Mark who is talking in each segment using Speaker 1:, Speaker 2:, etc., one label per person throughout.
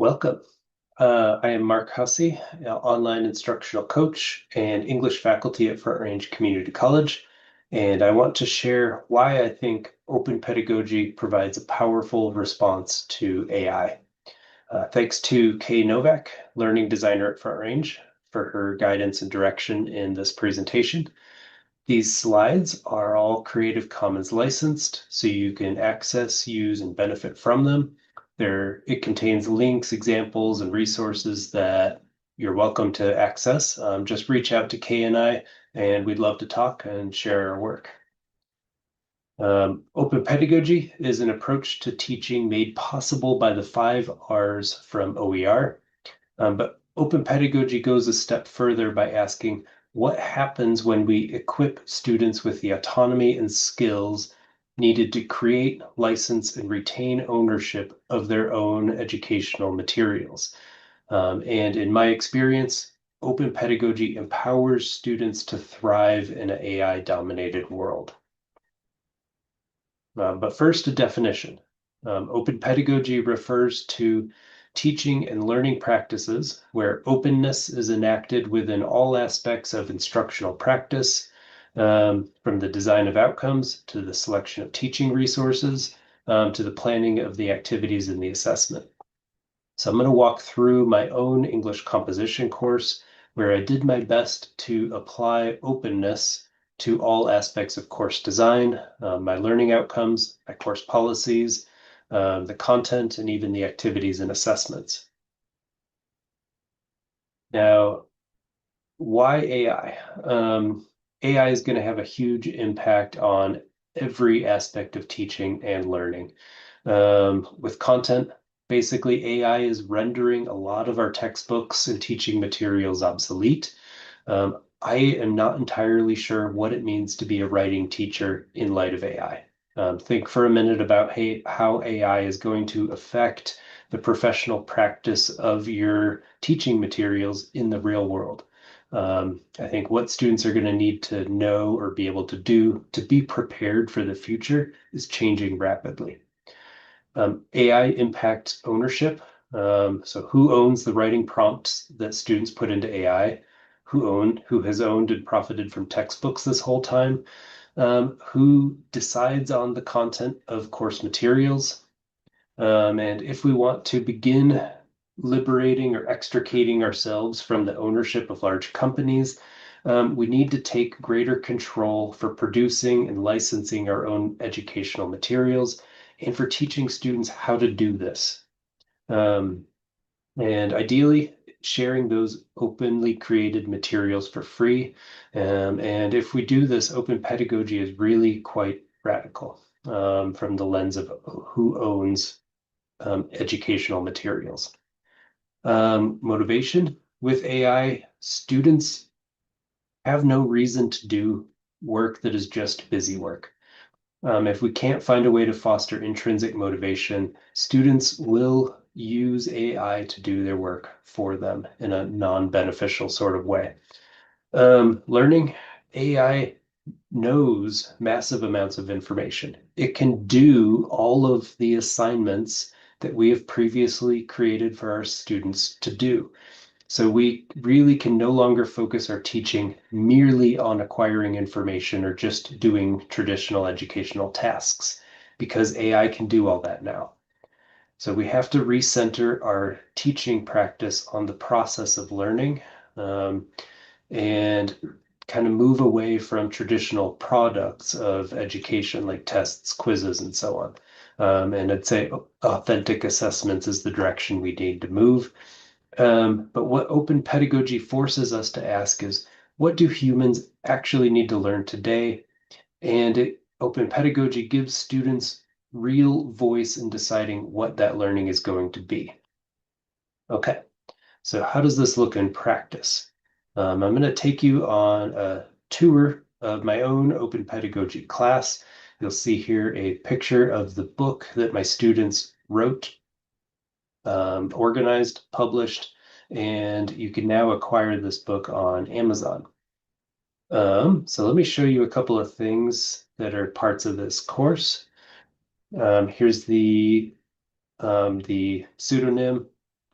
Speaker 1: Welcome. I am Mark Hussey, online instructional coach and English faculty at Front Range Community College, and I want to share why I think open pedagogy provides a powerful response to AI. Thanks to Novak, learning designer at Front Range, for her guidance and direction in this presentation. These slides are all Creative Commons licensed, so you can access, use, and benefit from them. It contains links, examples, and resources that you're welcome to access. Just reach out to Kay and I, and we'd love to talk and share our work. Open pedagogy is an approach to teaching made possible by the 5 Rs from OER. But open pedagogy goes a step further by asking what happens when we equip students with the autonomy and skills needed to create, license, and retain ownership of their own educational materials. And in my experience, open pedagogy empowers students to thrive in an AI-dominated world. But first, a definition. Open pedagogy refers to teaching and learning practices where openness is enacted within all aspects of instructional practice, from the design of outcomes to the selection of teaching resources, to the planning of the activities and the assessment. So I'm going to walk through my own English composition course where I did my best to apply openness to all aspects of course design, my learning outcomes, my course policies, the content, and even the activities and assessments. Now, why AI? AI is going to have a huge impact on every aspect of teaching and learning. With content, basically AI is rendering a lot of our textbooks and teaching materials obsolete. I am not entirely sure what it means to be a writing teacher in light of AI. Think for a minute about how AI is going to affect the professional practice of your teaching materials in the real world. I think what students are going to need to know or be able to do to be prepared for the future is changing rapidly. AI impacts ownership. So who owns the writing prompts that students put into AI? Who has owned and profited from textbooks this whole time? Who decides on the content of course materials? And if we want to begin liberating or extricating ourselves from the ownership of large companies, we need to take greater control for producing and licensing our own educational materials and for teaching students how to do this. And ideally, sharing those openly created materials for free. And if we do this, open pedagogy is really quite radical from the lens of who owns educational materials. Motivation with AI, students have no reason to do work that is just busy work. If we can't find a way to foster intrinsic motivation, students will use AI to do their work for them in a non-beneficial sort of way. Learning, AI knows massive amounts of information. It can do all of the assignments that we have previously created for our students to do. So we really can no longer focus our teaching merely on acquiring information or just doing traditional educational tasks, because AI can do all that now. So we have to recenter our teaching practice on the process of learning, and kind of move away from traditional products of education like tests, quizzes, and so on. And I'd say authentic assessments is the direction we need to move. But what open pedagogy forces us to ask is, what do humans actually need to learn today? And open pedagogy gives students real voice in deciding what that learning is going to be. Okay, so how does this look in practice? I'm going to take you on a tour of my own open pedagogy class. You'll see here a picture of the book that my students wrote, organized, published, and you can now acquire this book on Amazon. So let me show you a couple of things that are parts of this course. Here's the pseudonym,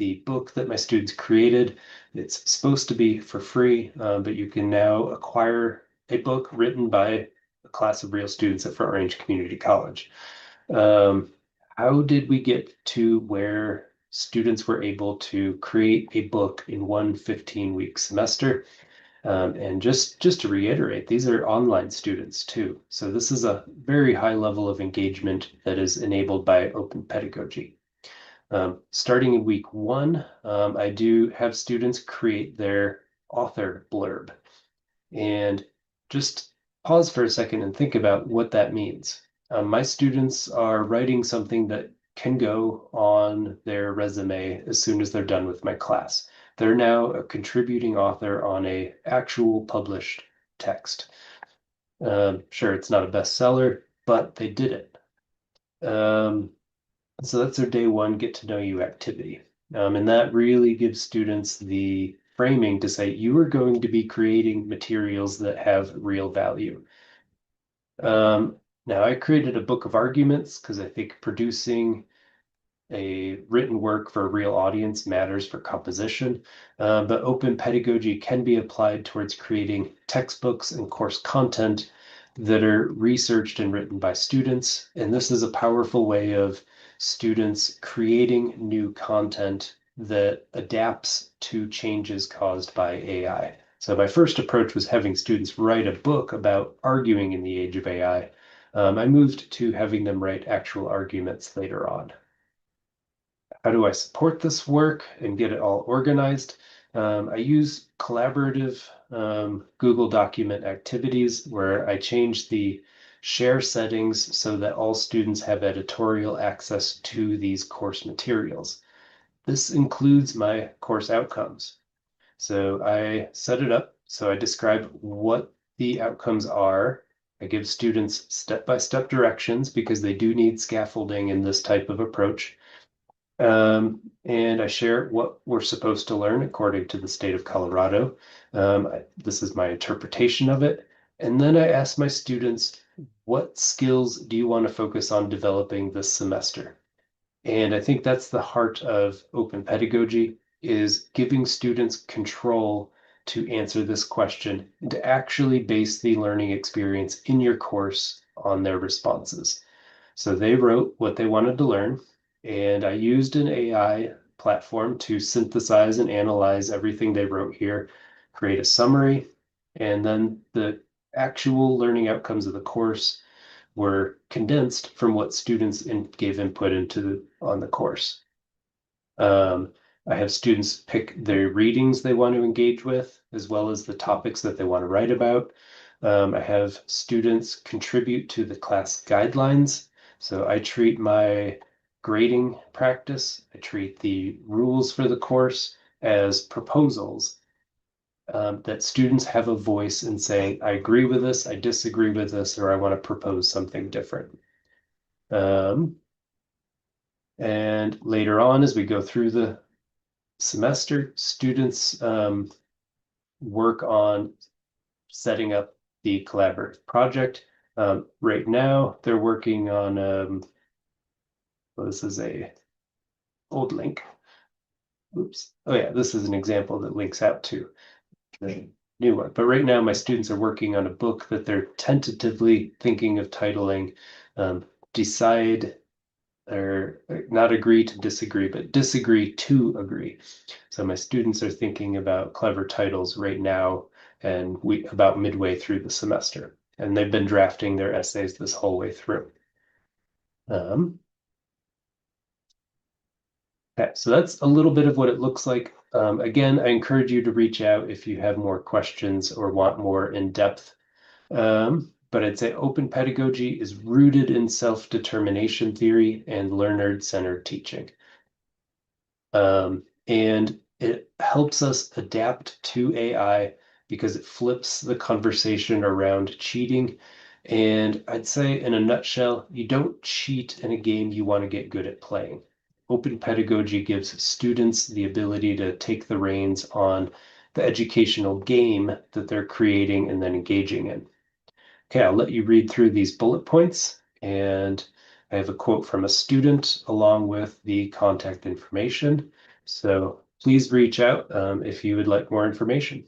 Speaker 1: the book that my students created. It's supposed to be for free, but you can now acquire a book written by a class of real students at Front Range Community College. Um, how did we get to where students were able to create a book in one 15-week semester? And just to reiterate, these are online students too. So this is a very high level of engagement that is enabled by open pedagogy. Starting in week one, I do have students create their author blurb. And just pause for a second and think about what that means. My students are writing something that can go on their resume as soon as they're done with my class. They're now a contributing author on a actual published text. Sure, it's not a bestseller, but they did it. So that's their day one get to know you activity. And that really gives students the framing to say you are going to be creating materials that have real value. Now, I created a book of arguments because I think producing a written work for a real audience matters for composition, but open pedagogy can be applied towards creating textbooks and course content that are researched and written by students. And this is a powerful way of students creating new content that adapts to changes caused by AI. So my first approach was having students write a book about arguing in the age of AI. I moved to having them write actual arguments later on. How do I support this work and get it all organized? I use collaborative Google document activities where I change the share settings so that all students have editorial access to these course materials. This includes my course outcomes. So I set it up so I describe what the outcomes are. I give students step-by-step directions because they do need scaffolding in this type of approach. And I share what we're supposed to learn according to the state of Colorado. This is my interpretation of it. And then I ask my students, what skills do you want to focus on developing this semester? And I think that's the heart of open pedagogy is giving students control to answer this question and to actually base the learning experience in your course on their responses. So they wrote what they wanted to learn, and I used an AI platform to synthesize and analyze everything they wrote here, create a summary, and then the actual learning outcomes of the course were condensed from what students gave input into on the course. I have students pick their readings they want to engage with, as well as the topics that they want to write about. I have students contribute to the class guidelines. So I treat my grading practice, I treat the rules for the course as proposals that students have a voice in saying, I agree with this, I disagree with this, or I want to propose something different. And later on, as we go through the semester, students work on setting up the collaborative project. Right now, they're working on, well, this is a old link. Oops. Oh yeah, this is an example that links out to the new one. But right now, my students are working on a book that they're tentatively thinking of titling Decide or not agree to disagree, but disagree to agree. So my students are thinking about clever titles right now and we about midway through the semester. And they've been drafting their essays this whole way through. Okay, so that's a little bit of what it looks like. Again, I encourage you to reach out if you have more questions or want more in-depth. But I'd say open pedagogy is rooted in self-determination theory and learner-centered teaching. And it helps us adapt to AI because it flips the conversation around cheating. And I'd say, in a nutshell, you don't cheat in a game you want to get good at playing. Open pedagogy gives students the ability to take the reins on the educational game that they're creating and then engaging in. Okay, I'll let you read through these bullet points, and I have a quote from a student along with the contact information. So please reach out if you would like more information.